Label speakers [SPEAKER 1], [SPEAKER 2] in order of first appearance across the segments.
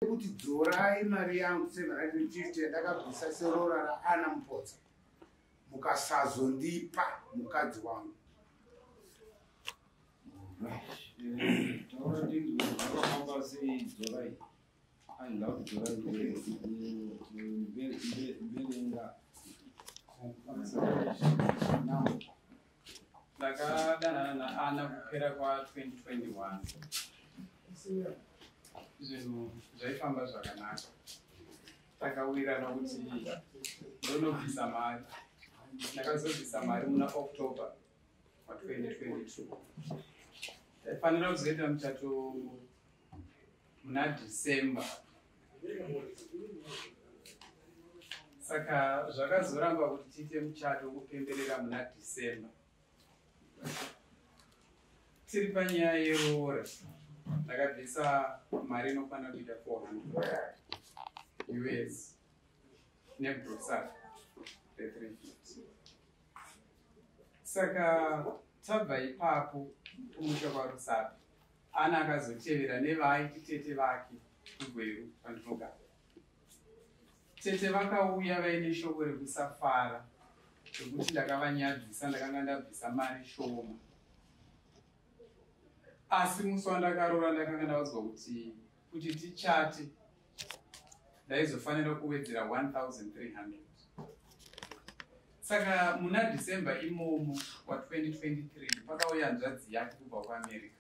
[SPEAKER 1] kuti dzorai mari yangu sevharachiite ndakabvisa serora raana mupodza mukasazondipa mukadzi wangu.
[SPEAKER 2] Ndakadanana naana kupera kwa 2021. Zvinhu zvaifamba zvakanaka. Takawirana kuti ndonobvisa mari. Ndakazobvisa mari muna October wa 2022. Taifanira kuzoita muchato muna December. Saka zvakazoramba kuti tiite muchato kupemberera muna December. Tiri panyaya yerora. Ndakabvisa mari inokwana kuita 400 US nebrosari 350. Saka tabva ipapo kumusha kwaRusapi, ana akazotevera nevaiti tete vake kuGweru kwandinogara. Tete vakauya vaine shoko rekusafara rekuti ndakavanyadzisa, ndakanga ndabvisa mari shoma. Asi musi wandakarora ndakanga ndaudzwa kuti tichate ndaizofanira kuwedzera 1300. Saka muna December imomo wa 2023 pakauya nzvadzi yake kubva kuAmerica.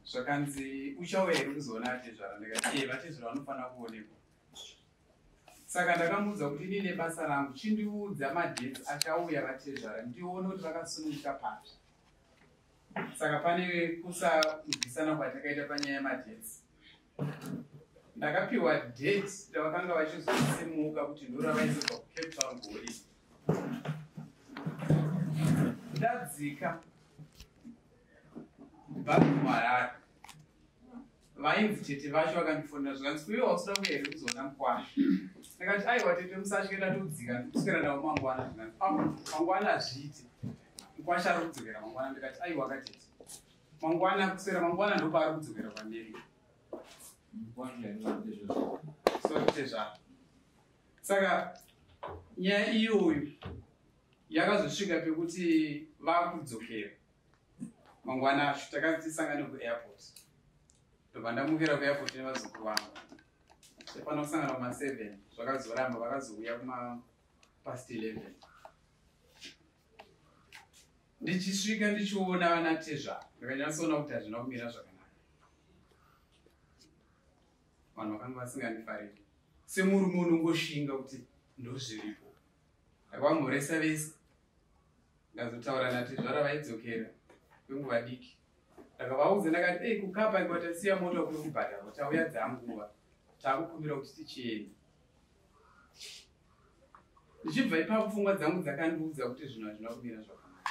[SPEAKER 2] Zvakanzi uchauya here kuzoona atezvara. Ndikati vatezvara vanofanira kuonekwa. Saka ndakamudza kuti ndine basa rangu, chindiudza madheti achauya vatezvara ndione kuti vakasununguka papi. Saka pane kusabvisana kwatakaita panyaya yemadheti. Ndakapiwa date ravakanga vachizosimuka kuti ndoravaizoka kuCape Town gori. Ndadzika kubva kuHarare. Vainzi tete vacho vakandifonera zvikanzi kuiwa usida kuya here kuzoona mukwasha. Ndakati aiwa tete musatye ndatodzika ndikuswera navo mangwana. Zvikanzi mangwana zviite mukwasha ari kudzokera mangwana. Ndikati aiwa katete mangwana kuswera mangwana ndopaari kudzokera kwaMerika. Saka nyaya iyoyo yakazosvika pekuti vakudzokera mangwana acho. Takatisangane kuairport, ndobva ndamukira kuairport nevazukuru vangu. Tafana kusangana kuma7 zvakazoramba, vakazouya kuma past 11. Ndichisvika ndichiona vanatezva ndakanyatsoona kuti hazvina kumira zvakanaka. Vanhu vakanga vasingandifariri. Semurume unongoshinga kuti ndozviripo. Ndakavamhoresa vese. Ndazotaura natezvara vaidzokera kwenguva diki. Ndakavaudza ndakati kukapa kwatasiya mota kuri kubhadhara tauya dzanguva. Takukumbira kuti tichienda. Ndichibva ipapo pfungwa dzangu dzakandiudza kuti zvinhu hazvina kumira zvakanaka.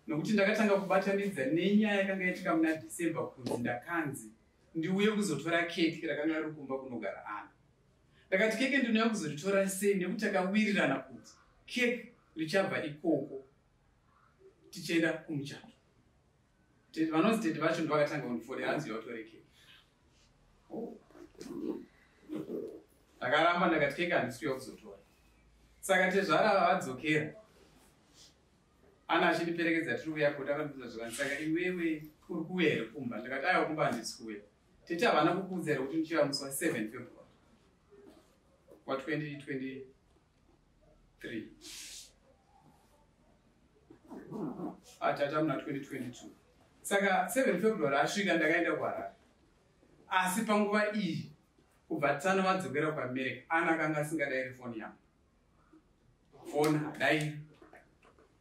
[SPEAKER 2] Nokuti ndakatanga kubatanidza nenyaya yakanga yaitika muna December kunzi ndakanzi ndiuye kuzotora keke rakanga riri kumba kunogara ana. Ndakati keke ndinouya kuzoritora sei nekuti takawirirana kuti keke richabva ikoko tichienda kumuchato. Vanonzi tete vacho ndovakatanga kundifonera anzi yotore keke. Ndakaramba ndakati keke handisikuya kuzotora. Saka tezvara vadzokera. Ana achindiperekedza tiri kuairport akandibvunza zvikanzi saka iwewe uri kuuya here kumba? Ndakati aiwa kumba handisi kuuya. Tete havana kukuudza here kuti ndichiva musi wa 7 February wa 2023. Tata muna 2022. Saka 7 February asvika ndakaenda kuHarare. Asi panguva iyi kubva tano vadzokera kuAmerica, ana akanga asingadayiri foni yangu. Foni hadayiri.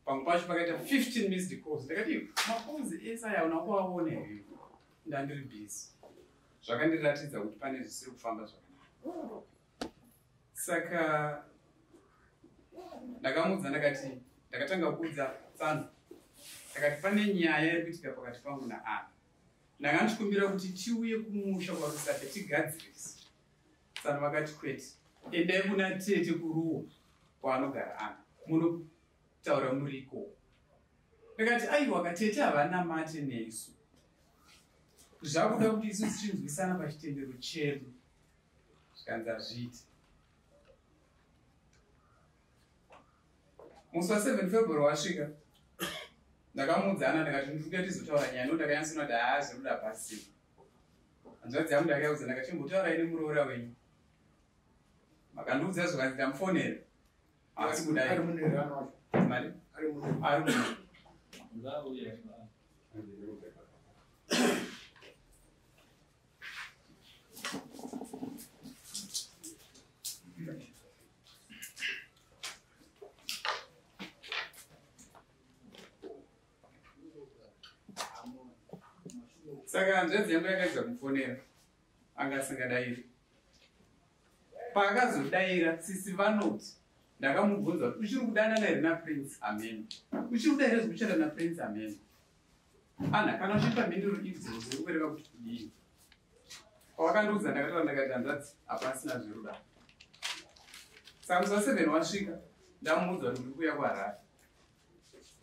[SPEAKER 2] Pamwe pacho pakaita 15 missed calls. Ndakati makonzi ese aya unakuvaona here. Ndandiri busy. Zvakandiratidza kuti pane zvisiri kufamba zvakanaka. Saka ndakamudza ndakati ndakatanga kuudza tsano. Ndakati pane nyaya iri kuitika pakati pangu naana. Ndanga ndichikumbira kuti tiuye kumusha kwaRusapi tigadzirise. Tsano vakati kwete. Endai kuna tete kuruwa kwaanogara ana. Munotaura muriko. Ndakati aiwa katete havana mate nesu. zvakuda kuti isusu tinzwisana pachitendero chedu zvikanzi hazviiti. Musi wa7 February wasvika, ndakamuudzana ndikati ndikuda tizotaura nyaya ndakanyasona kuti haazi ruda pasi. Hanzvadzi yangu ndakaiudza ndakati chimbotaura ine muroora wenyu. Makandiudza zvakanzi ndamufonera. Asi kudai. Ari munhu. Mari? Ari munhu. Ari munhu. Saka hanzvadzi yangu yakaedza kumufonera. Angasingadairi. Paakazodaira sisi vanoti ndakamubvunza kuti uchiri kudanana here naPrince Amen. Uchiri kuda here zvekuchata naPrince Amen. Ana kana uchipa mhinduro idzodzo uri kureva kuti kudii. Pawakandiudza ndakataura ndakati hanzvadzi hapasina zviruda. Saka musi wa7 wasvika ndamuudza kuti ndiri kuuya kuHarare.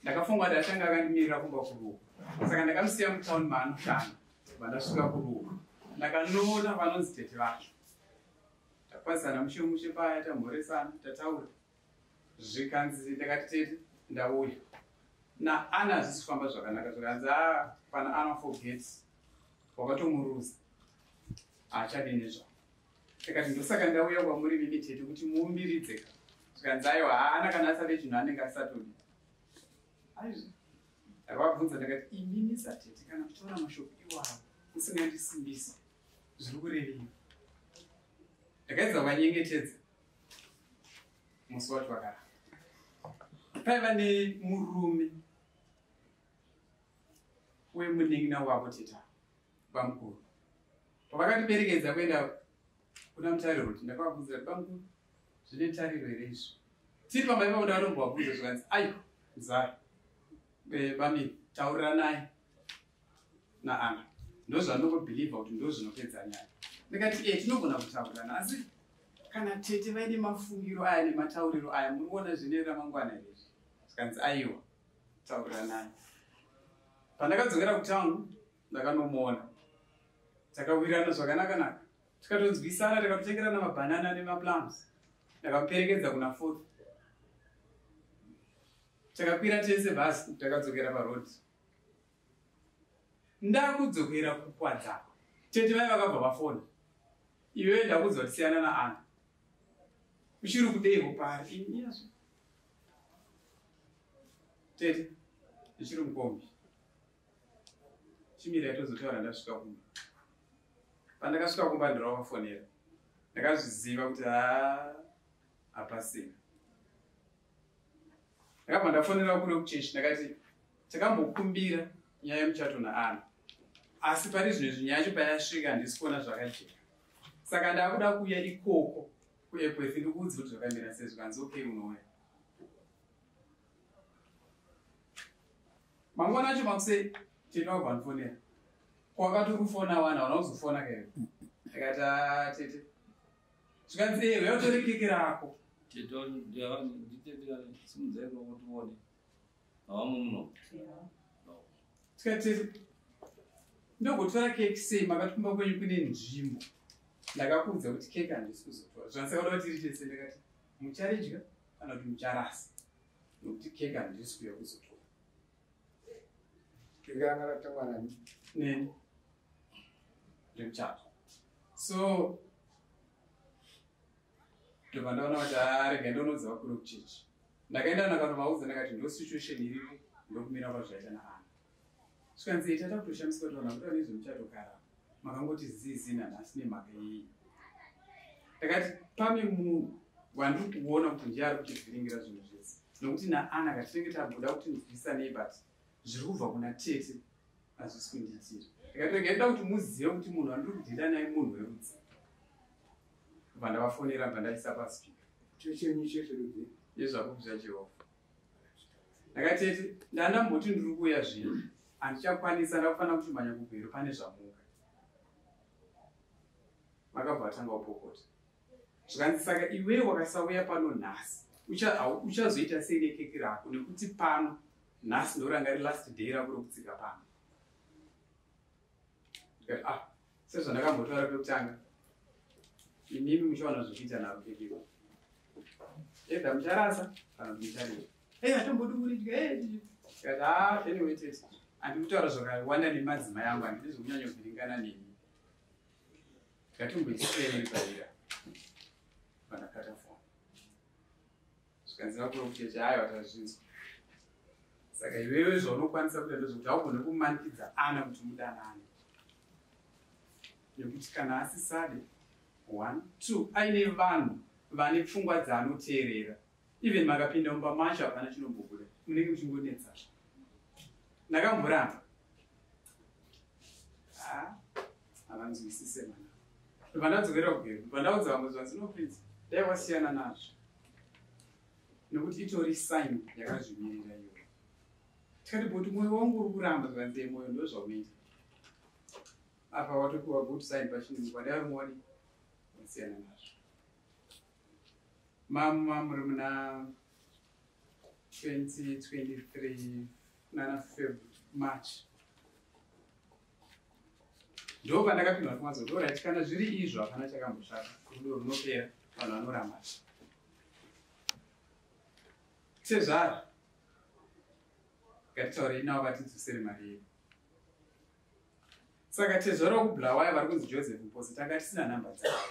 [SPEAKER 2] Ndakafunga kuti achange akandimirira kumba kuruoko. Saka ndakamusiya mutaundi maanoshanda vandasvika kuruoko. Ndakanoona vanonzi tete vacho. Takupazana mushe paya tamhoresana tataura. Zvikanzi ndakati tete ndauya. Na ana hazvisi kufamba zvakanaka zvikanzi pana ana forget wakatomuruza. Haachadi nezvavo. Ndakati ndosaka ndauya kwamuri mimi tete kuti muumbiridze. Zvikanzi aiwa haana kana asade chinhu anenge asatodi. Aizvi. Ndakavabvunza ndakati imini satete kana kutaura mashoko iwawo musingandisimbisi. Zviri kurevei. Ndakaedza kuvanyengetedza. Musi wacho wakaramba. Paiva nemurume wemunin'ina wavo teta bamukuru. Pavakatiperekedza kuenda kuna mutariro kuti ndakavabvunza kuti bamukuru zvine tariro here izvi. Tiri pamba ipapo ndakatombovabvunza zvikanzi aiwa Zaro bami taurira naye naAna. Ndozvanokubhilivha kuti ndozvinopedza nyaya. Ndikati tinogona kutaurirana asi kana tete vaine mafungiro aya nematauriro aya muriona zvine ramangwana here. Zvikanzi aiwa taurira naye. Pandakadzokera kutauni ndakanomuona. Takawirirana zvakanaka. Tikatonzwisana takatotengerana mabhanana nemaplums. Ndakamuperekedza kuna Fort. Takakwira tese basi takadzokera parodi. Ndakudzokera kukwadza. Tete vai vakabva vafona. Iwe ndakudzwa kuti siyana naAna. Uchiri kudeiko pari? Iniyazvo. Tete, ndichiri mukombi. Chimira tozotaura ndasvika kumba. Pandakasvika kumba ndakavafonera. Ndakazviziva kuti hapasina. Ndakabva ndafonera kure kuchechi ndakati takambokumbira nyaya yemuchato naAna. Asi pari zvino izvi nyaya yacho payasvika handisi kuona zvakajeka. Saka ndakuda kuuya ikoko kuairport ndikuudze kuti zvakamira sei. Zvikanzi okay unouya. Mangwana acho makusei tinobva ndifonera. Kwakati kufona wana hauna kuzofona kairo. Ndakati tete. Zvikanzi uyautore keke rako.
[SPEAKER 3] Tete nditete simudzai kuti uone. Hawamuno.
[SPEAKER 2] Tikati ndogotora keke sei makati kumba kwenyu kune nzvimbo. Ndakakuudza kuti keke handisi kuzotora. Zvansaka kuda kuti tiri tese ndakati mucharidya kana kuti mucharasa. Nokuti keke handisi kuuya kuzotora.
[SPEAKER 1] Keke ranga ratangwa nani?
[SPEAKER 2] Neni. Remuchato. So ndobva ndaona kuti rega ndonodza kure kuchechi. Ndakaenda ndakatovaudza ndakati ndo situation iripo ndokumira pazvaita naAna. Zvikanzi tata kutoshamisika kuti vanhu vakuda nezvemuchato kara. Makangoti zizi nanhasi nemhaka yei. Ndakati pane munhu wandiri kuona kuti ndiye ari kutivhiringira zvinhu zvese. Nokuti naAna katinenge tabuda kuti nzwisanei but zviri kubva kuna tete hazvisi kundiitira. Ndakati rega ndoda kuti muzive kuti munhu wandiri kudhira naye munhu werudzi. Kubva ndavafonera bva ndaisa paspika.
[SPEAKER 1] Chenyu chete rudzi.
[SPEAKER 2] Yezvakubvisa Jehovha. Ndakati tete ndandamboti ndiri kuuya zvino. Handichakwanisa ndakufanira kuti manya kugwero pane zvamuka. Vakabva vatanga kupokota. Zvikanzi saka iwe wakasauya pano nhasi. Uchazoita sei nekeke rako nekuti pano nhasi ndoranga ri last day rako rokutsika pano. ndikati sezvandakambotaura pekutanga inimi muchaona zvokuita naro kekiwa edha mucharasa kana kuti muchareva hatombodi kuridya tikati anyway tete handikutaura zvakawanda nemadzimai angu handidi zvekunyanya kuvhiringana nemi ngatimboisirei parira pandakata foni zvikanzira kuno kucheche aiwa tazvinzwa saka iwewe zvaunokwanisa kuita ndezvokuti haugone kumanikidza ana kuti mudanane nekuti kana asisade 1 2 aine vanhu vane pfungwa dzaanoteerera even makapinda mumba macho hapana chinombobuda munenge muchingonetsa ndakamboramba havanzwisise mana pandadzokera kugero pandaudza vamwe zvanzinopinza dai wasiyana nazvo nekuti itori sign yakazvimirira iwe tikati boti mwoyo wangu uri kuramba zvanzee mwoyo ndo zvaunoita apa watopiwa good sign pachinhu kwadarimwari wasiyana nazvo mama muri muna 2023 nana March ndo pandakapindwa kumwadzo ndorati kana zviri izvo hapana chakamboshata rudo runopera vanhu vanoramba sezvaro ngatitaurei navo vatidzosere mari yedu saka tezvaro kubhulawaya vari kunzi Joseph Mposi tanga tisina nhamba dzavo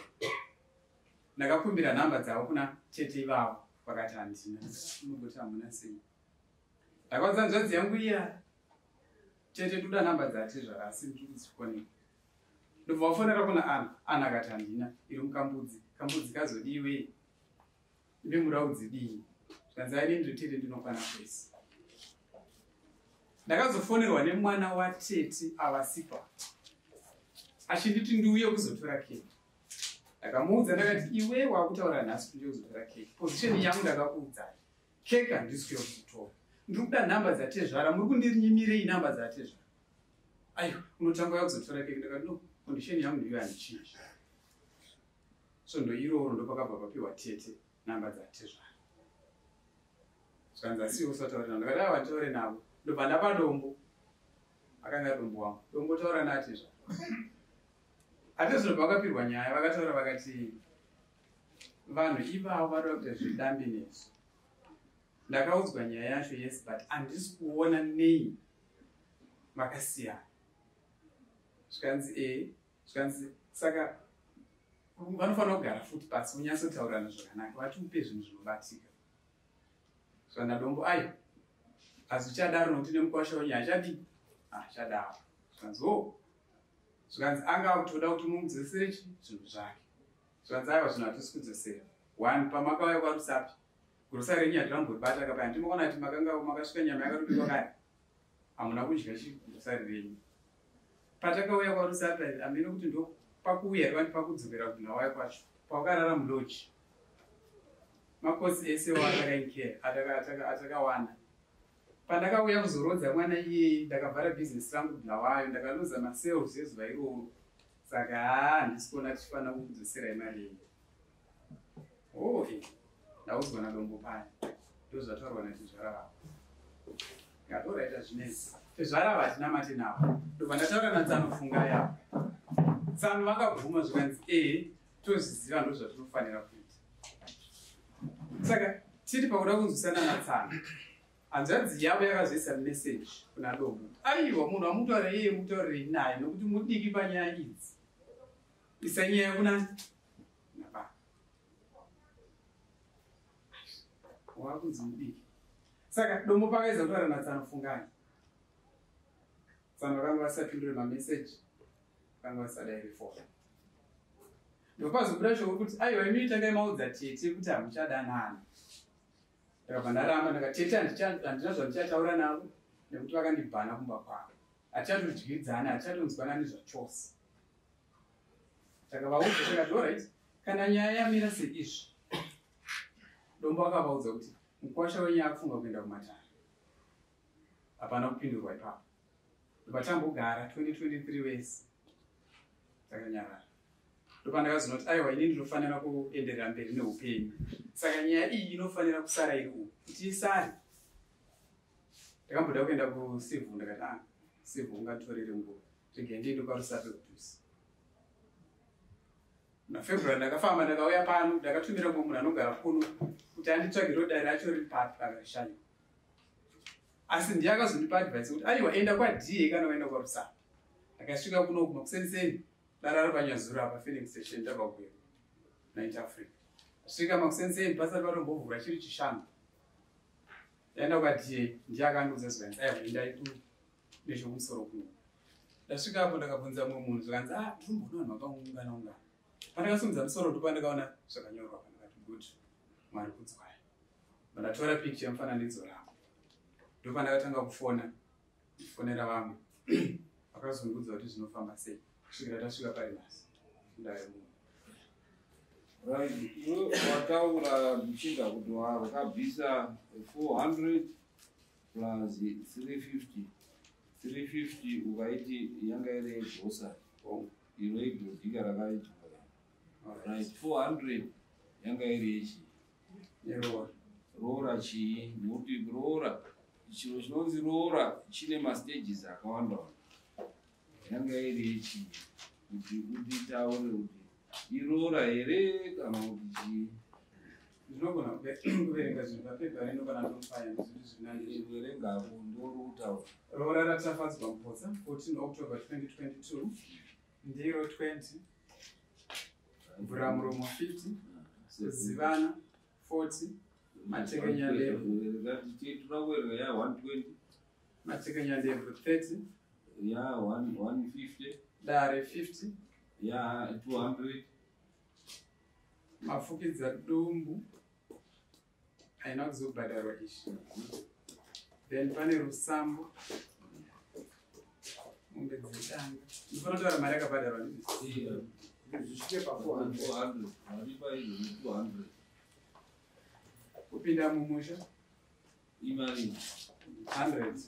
[SPEAKER 2] ndakakumbira nhamba dzavo kuna tete ivavo vakati handina unongoti hamuna sei ndakaudza nzvadzi yangu iya tete toda nhamba dzatezvaro asi ndikudzikoneka ndobva wafonera kuna ana akati handina iri mukambudzi kambudzi kazodiwe ive muraudzi dii zvikanzi aine ndotete ndinokwana kwese ndakazofonerwa nemwana watete avasipa achinditi ndiuye kuzotora keki ndakamuudza ndakati iwe wakutaura nhasi kuti kuzotora keki pozisheni yangu ndakakuudzai keki handisi kuyokuzotora ndiri kuda nhamba dzatezvara muri kundirinyimirei nhamba dzatezvara aiwa unotanga yakuzotora keki ndakati no kondisheni yangu ndiyo handichinji so ndo iroro ndopakabva papiwa tete nhamba dzatezvara zvikanzi asiwo usataurira ndakati ava nditaure navo ndobva ndapa dombo akanga dombo wangu dombo taura naatezvara atezvino pakapirwa nyaya vakataura vakati vanhu ivavo varoda kuita zvidambi nezvo ndakaudzwa nyaya yacho yes but handisi kuona nei makasiyana zvikanzi saka vanofanira kugara futi pasi munyatsotaurana zvakanaka vatiupe zvinhu zvinobatika zvana dombo ayo hazvichadaro nokuti nemukwasha wenyu hachadii chadaro zvikanzi zvikanzi anga kutoda kuti mumudzosere zvinhu zvake zvikanzi aiwa zvinhu hatisi kudzosera 1 pamakauya kwarusapi gurusa renyu hatirambori kapa handimoona kuti makanga makasvika nyama yakatobikwa kare hamuna kudya gurusa renyu patakauya kwarusapi hamene kuti ndo pakuuya rivandi pakudzokera kunhawaya kwacho pawakarara muloji makosi ese watakainkea atakawana pandakauya kuzorodza mwana iye ndakavhara bhizinesi rangu bhulawayo ndakaluza masales ezuva iroro saka handisi kuona tichifanira kukudzoserai mari yenyu ndaudzwa nadombo paya ndozvataurwa natezvara vavo ngatoraita zvinezi tezvara vavo hatina mate navo ndobva ndataura natsanofunga yavo tsano vakabvuma zvikanzi tozviziva ndo zvatinofanira kuita saka tiri pakuda kunzwisana natsano hanzvadzi yavo yakazoisa meseji kuna dombo aiwa munhu amutaura iye mutaurirei naye nokuti mudiki panyaya idzi isanyaya kuna naba wakunzi mudiki saka dombo pakaisa kutaura natsano fungani tsano vakanga vasapindure mameseji vakanga vasadairi foni ndopazobuda shoko kuti aiwa inoitangai maudza tete kuti hamuchadanana ndakabva ndaramba ndakatete handina zvandichataura navo nekuti vakandibhana kumba kwavo hatichatoryidzana hatichatonzwana nezvachose takavaudza takati orit kana nyaya yamira seizvi dombo akavaudza kuti mukwasha wenyu akufunga kuenda kumatare hapana kupindurwa ipapo ndobatambogara 2023 wese takanyarara ndopandakazonoti aiwa ini ndinofanira kuenderera mberi neupenyu saka nyaya iyi inofanira kusara iri uku kuti isari ndakamboda kuenda kuSivhu ndakati Sivhu ungatorere nguva tigendi ndokarusape kudhusi. NaFebruary ndakafamba ndakauya pano ndakatumira mumwe munhu anogara kuno kuti anditsvagire dare racho riri pati rakashanya. Asi ndiye akazondipa advice kuti aiwa enda kwaDA kana waenda kwaRusape. Ndakasvika kuno kumakuseni dare rari panyazura apa filling station ndabvakuyo Night Africa. Svika makuseni pasati patombovhura chiri chishanu. Ndaenda kwaDA ndiye akandiudza zvikanzi aiwa endai nezvomusoro kuno. Ndasvika apo ndakabvunza mumwe munhu zvikanzi ndinombona vanhu vakaungana. Pandakasimudza musoro ndopandakaona zvakanyorwa pandakati good Mwari kudzwai. Ndatora picture yemufananidzo rangu. Ndopandakatanga kufona ndifonera vamwe vakazongudza kuti zvinofamba sei kusvikira tasvika paManass.
[SPEAKER 4] Right, iwe wataura michinda kuti wakabvisa 400 plus 350 ukaiti yanga iri grocery iro igrodhika rakaita right 400 yanga iri yechi rora chii nekuti rora chiro chinonzi rora chine mastages akawanda yanga iri yechi kuti uditaure kuti irora here kana kuti chii
[SPEAKER 2] ndinogona kuverenga zvinhu papepa rino kana ndofaya nezvinhu
[SPEAKER 4] zvinandiverengapo ndorutaura
[SPEAKER 2] rora ratafadzwa mupotsa 14 October 2022 ndiro 20 mvuramuromo 50 kuzivana 40 matekenya
[SPEAKER 4] turakuverenga ya 120
[SPEAKER 2] matekenya ndebvu 30
[SPEAKER 4] ya 150
[SPEAKER 2] dare 50
[SPEAKER 4] ya 200
[SPEAKER 2] mafukidza dumbu haina kuzobhadharwa ishi. Then pane rusambo mombe dzedanga ndifana kutaura mari yakabhadharwa
[SPEAKER 4] zvisvike pa400 maripa izvo 200
[SPEAKER 2] kupinda mumusha
[SPEAKER 4] imari
[SPEAKER 2] 100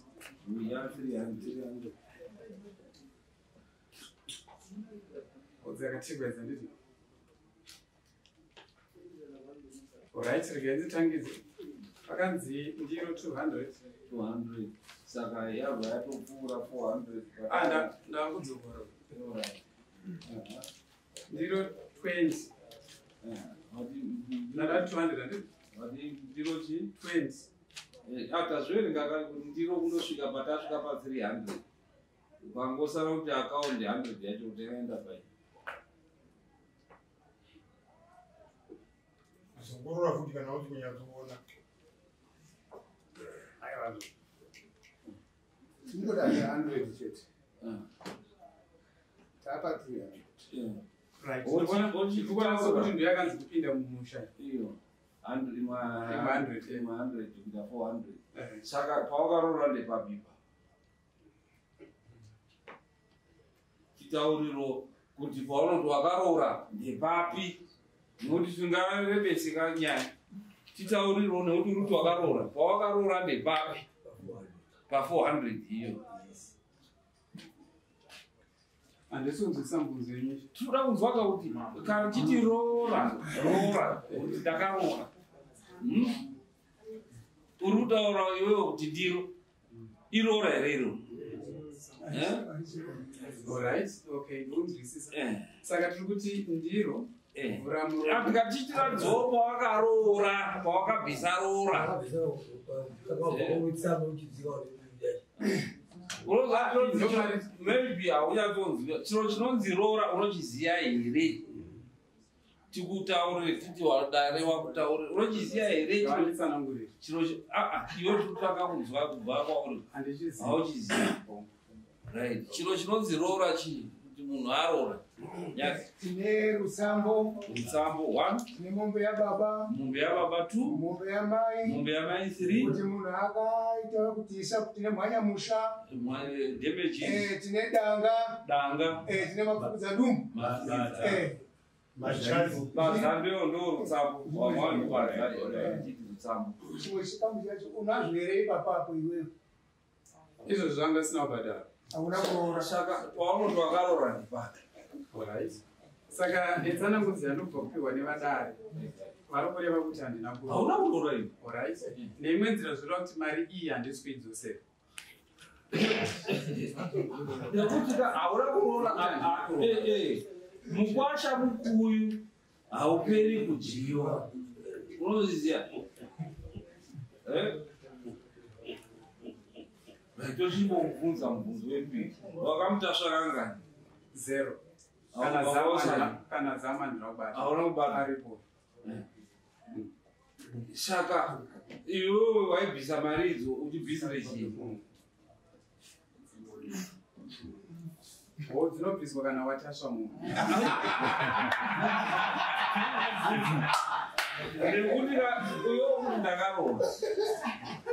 [SPEAKER 4] ya 300
[SPEAKER 2] dzakatigwedza nditi alright regenzi tangidze pakanzi ndiro 200
[SPEAKER 4] saka yabva yatopfuura 400
[SPEAKER 2] ndakudzokora ndiro 20 ndadati 200 anditi
[SPEAKER 4] ndiro chi
[SPEAKER 2] 20
[SPEAKER 4] atazviverenga ndiro kundosvika patasvika pa300 ukangosara kuti akaundi 100 yacho kuti yaenda pai
[SPEAKER 1] zongorora futi kana kuti kunyatsoona aiwa ndingoda 100 chete tapa 300
[SPEAKER 2] right ndikwanisa kuti ndo yakanzi kupinda mumusha
[SPEAKER 4] iyo 100 kuita 400 saka pawakarora ndepapipa chitauriro kuti paunoti wakarora ndepapi nokuti tingarebeseka nyaya chitauriro nekuti ruti wakarora pawakarora ndepapi pa400 iyo
[SPEAKER 2] handisinzwisa mbunzo yenyu
[SPEAKER 4] tinoda kunzwa kuti kana chiti rora kuti ndakarora uri kutaura iwewe kuti ndiro irora here iro
[SPEAKER 2] alright okay ndinzwisisa saka tiri kuti ndiro
[SPEAKER 4] tikatiitira dzo pawakarora pawakabvisa rora maybe haunyatsoziva chiro chinonzi rora unochiziva here tikutaurire titi wadare wakutaurira unochiziva here chiro iwe tinotsvaka kunzwa kubva kwauri hauchiziva right chiro chinonzi rora chii kuti munhu arora
[SPEAKER 1] tine rusambo
[SPEAKER 4] 1
[SPEAKER 1] tine mombe yababa
[SPEAKER 4] 2
[SPEAKER 1] mombe yamai
[SPEAKER 4] 3
[SPEAKER 1] kuti munhu akaita kuti isa tine mwanyamusha
[SPEAKER 4] damages
[SPEAKER 1] tine danga tine mafukudza dumbu
[SPEAKER 4] mazambeo ndo rutsambo wamwani kwachiti rutsambo
[SPEAKER 1] chimwe chikamu chacho unazvo here ipapapo iwewe
[SPEAKER 2] izvo zvanga sina kubhadhara
[SPEAKER 1] hauna kurora
[SPEAKER 4] saka paunoti wakarora ndipake
[SPEAKER 2] alright saka etsanangudzo yanobva kupiwa nevadare vari kureva kuti handina kurora
[SPEAKER 4] hauna kurora iwe
[SPEAKER 2] alright neimwe nzira zvoreva kuti mari iyi handisi kuidzosera
[SPEAKER 4] nekuti hauna kuona mukwasha mukuyu hauperi kudyiwa. Unozviziva? Tochimbobvunza mubvunzo wepiri. Wakamutasva kangani?
[SPEAKER 2] 0. Kana zamh ndinobata.
[SPEAKER 4] Hauna kubata
[SPEAKER 2] aripo.
[SPEAKER 4] Saka iwewe waibvisa mari idzo uchibvisire chii?
[SPEAKER 2] Dzinobviswa kana watasva munhu.
[SPEAKER 4] Nekuti iwewe ndakaroora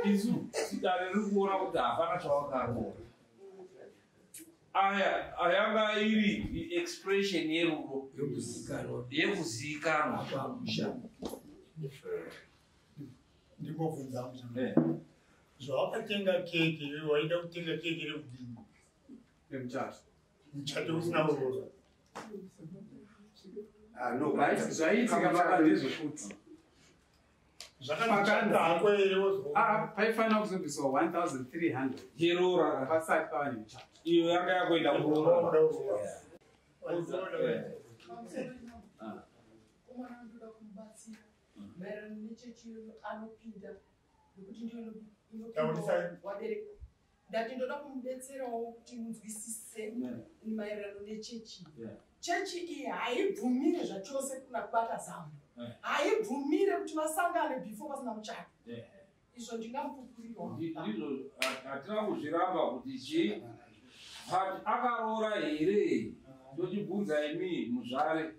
[SPEAKER 4] isu tidare riri kuona kuti hapana chawakaroora. Aya yanga iri expression yerudo yekuzivikanwa.
[SPEAKER 5] Ndingobvunza zvawakatenga keke, iwe waida kutenga keke rekudini?
[SPEAKER 2] Remuchato.
[SPEAKER 5] Muchato usina kuroora.
[SPEAKER 2] Zvaitika baba ndezvekuti
[SPEAKER 5] Zvakanaka hako here wozwa?
[SPEAKER 2] Paifanira kuzobviswa 1300
[SPEAKER 4] yeroora
[SPEAKER 2] pasati pava nemuchato.
[SPEAKER 4] iyo yanga yakuenda kuroora.
[SPEAKER 6] maererano nechechi anopinda nekuti ndio ndati ndoda kumudetserawo kuti munzwisise maererano nechechi. Chechi iyi haibvumire zvachose kuna kubata zamh, haibvumire kuti vasangane before pasina muchato. Izvo ndingamupupurirawo.
[SPEAKER 4] Ndizvo hatina kuzviramba kuti chii akaroora here. Ndochibvunza imi muzvare.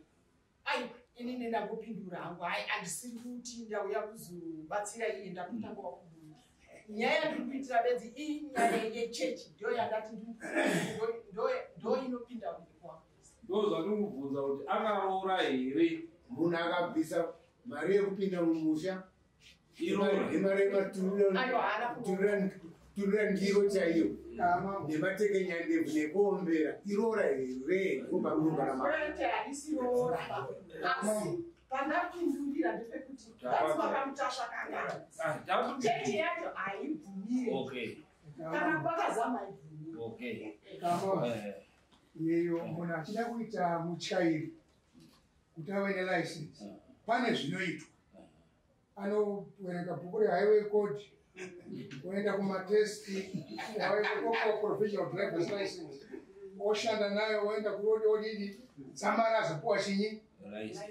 [SPEAKER 6] Ai, inini ndangopindura hangu. Hai, handisiri kuti ndauya kuzobatsira iye, ndakutanga wakubura. Nyaya ndiri kuitira bedzi iyi nyaya yechechi ndiyo yandati ndo inopinda kwangu.
[SPEAKER 4] Ndozvandikubvunza kuti akaroora here.
[SPEAKER 1] Munhu akabvisa mari yekupinda mumusha turira ndiro chaiyo nematekenya ndebvu nekuombera iroora here kubva
[SPEAKER 6] munhugaramaaisiroora asi pandapindurira ndepekuti vakamutaša kangana chechi yacho haibvumire kana kwakazama haibvumire.
[SPEAKER 7] Iyeyo munhu achida kuita mutyairi kuti ave nelicense pane zvinoitwa. Anowerenga bhuku rehighway code, oenda kumatesti professional drivers license, oshanda nayo, oenda kuroad odidi zamara azopuwa chinyi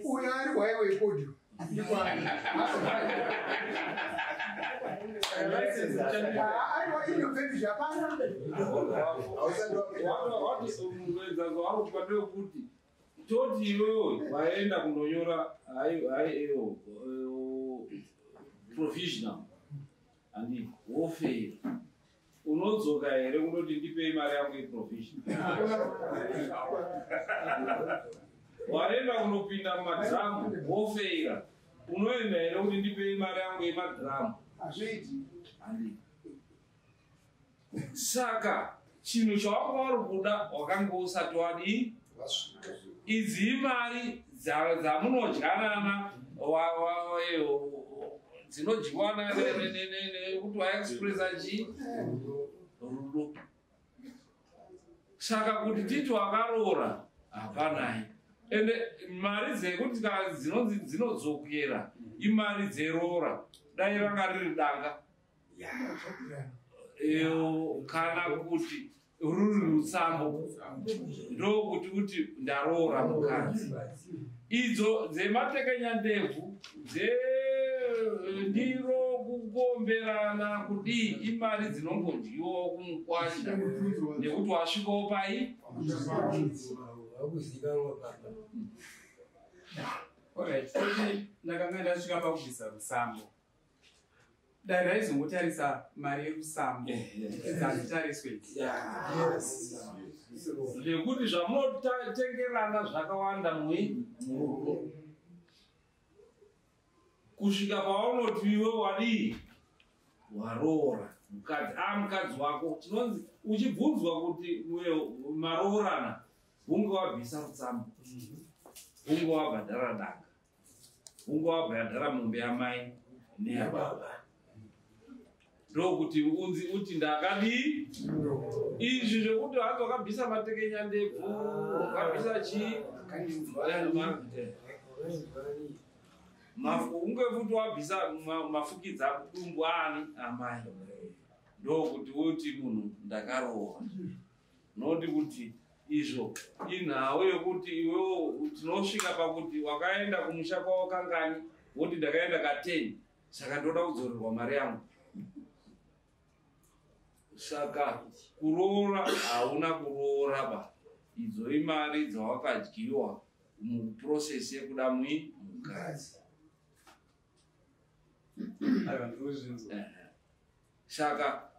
[SPEAKER 7] uyo ari kuhighway code.
[SPEAKER 4] kuti toti iwewe waenda kunonyora provisional and wofeira, unodzoka here kunoti ndipei mari yangu yeprovisional? Waenda kunopinda mumadhamu wofeira, unoenda here kuti ndipei mari yangu yemadhamu? Saka chinhu chawanga wari kuda wakanga usati wadii. Idzi imari dzamunodyanana dzinodyiwana kuti waexpressa chii rudo. Saka kuti titi wakaroora hapanayi. Ende mari dzekuti dzinonzi dzinodzokera imari dzeroora, dai ranga riri danga kana kuti ruri rutsambo ndokuti ndaroora mukadzi. Idzo dzematekenya ndebvu ndiro kukomberana kudii imari dzinongodyiwa kumukwasha nekuti wasvikawo pai.
[SPEAKER 2] Ndakanga ndasvika pakubvisa rusambo. Dai raizongotarisa mari yerusambo dzazitariswe
[SPEAKER 4] nekuti zvamunotengerana zvakawanda murudo, kusvika paunoti iwe wadii waroora mukadzi mukadzi wako. Tinonzi uchibvunzwa kuti maroorana hunge wabvisa rutsambo, hunge wabhadhara danga, hunge wabhadhara mombe yamai neyababa, ndokuti unzi uti ndakadi izvi zvekuti hanzi wakabvisa matekenya ndebvu wakabvisa chii unge futi wabvisa mafukidza kudumbu ani amai ndokuti uti munhu ndakarohwa noti kuti izvo inhawe yekuti iwewo tinosvika pakuti wakaenda kumusha kwavo kangani woti ndakaenda ka10 saka ndoda kudzorerwa mari yangu. Saka kuroora hauna kuroora ba, idzo imari dzawakadyiwa muprocess yekuda mukadzi. Saka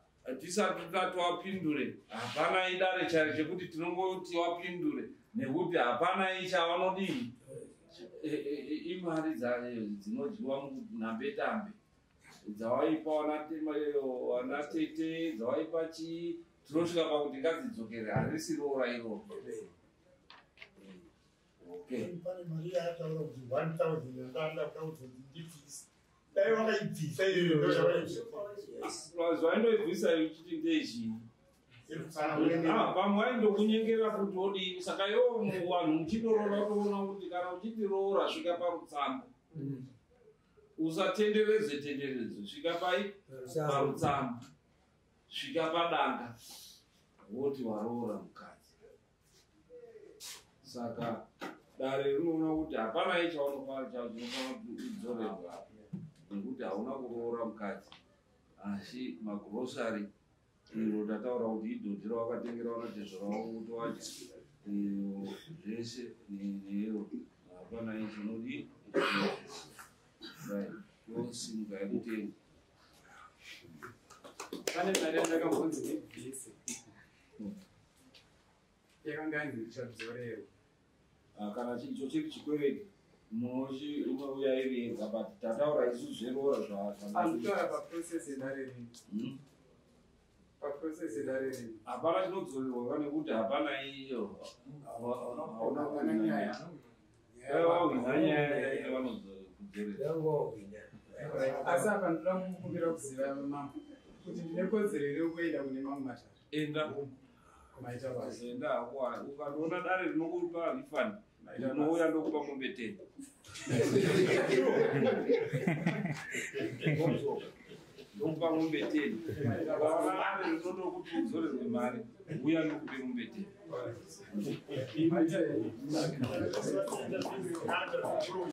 [SPEAKER 4] tisati tati wapindure hapana idare chari chekuti tinongoti wapindure nekuti hapana ichavanodii imari dzinodyiwa munhambetambe dzawaipa wanatete dzawaipa chii tinosvika pakuti ngadzidzokere harisi roora iroro.
[SPEAKER 5] Pane mari yaataura kuti 1000 yanganda kuti ndibvise dai wakaibvisa iyoyo
[SPEAKER 4] zvaindoibvisa ichiti ndezhii pamwe waindokunyengera kuti odii. Saka iwo vanhu muchindoroora toona kuti kana uchiti roora svika parutsamba usatendereze tenderedzo svika parutsamba svika padanga woti waroora mukadzi. Saka dare rinoona kuti hapana ichaunofana kudzorerwa nekuti hauna kuroora mukadzi. Asi magrosari iro tataura kuti idhodhi rawakatengera wanatezvarawo kuti wacho zvese neiro hapana ichinodi yosimuka yekutenga.
[SPEAKER 2] Pane mari yandakambonzi nebhisi yakanga yanzi ndichadzorerwa
[SPEAKER 4] kana icho chiri chikwereti unouya irenga but tataura isu zveroora
[SPEAKER 2] zvanotaura paprocess yedare rino. Paprocess yedare rino
[SPEAKER 4] hapana chinodzorerwa nekuti hapana iyo hauna nyaya
[SPEAKER 2] asi apa ndoda kukumbira kuziva mambo kuti ndine kodzero iri kuenda kune mamwe matatu.
[SPEAKER 4] Enda
[SPEAKER 2] kumaita basa
[SPEAKER 4] enda hakuwa ukandoona dare rinokupa refund unouya ndokupa mombe 10 ndokupa mombe 10 ukaona dare rinoda kuti udzorerwe mari uya ndokupe mombe 10.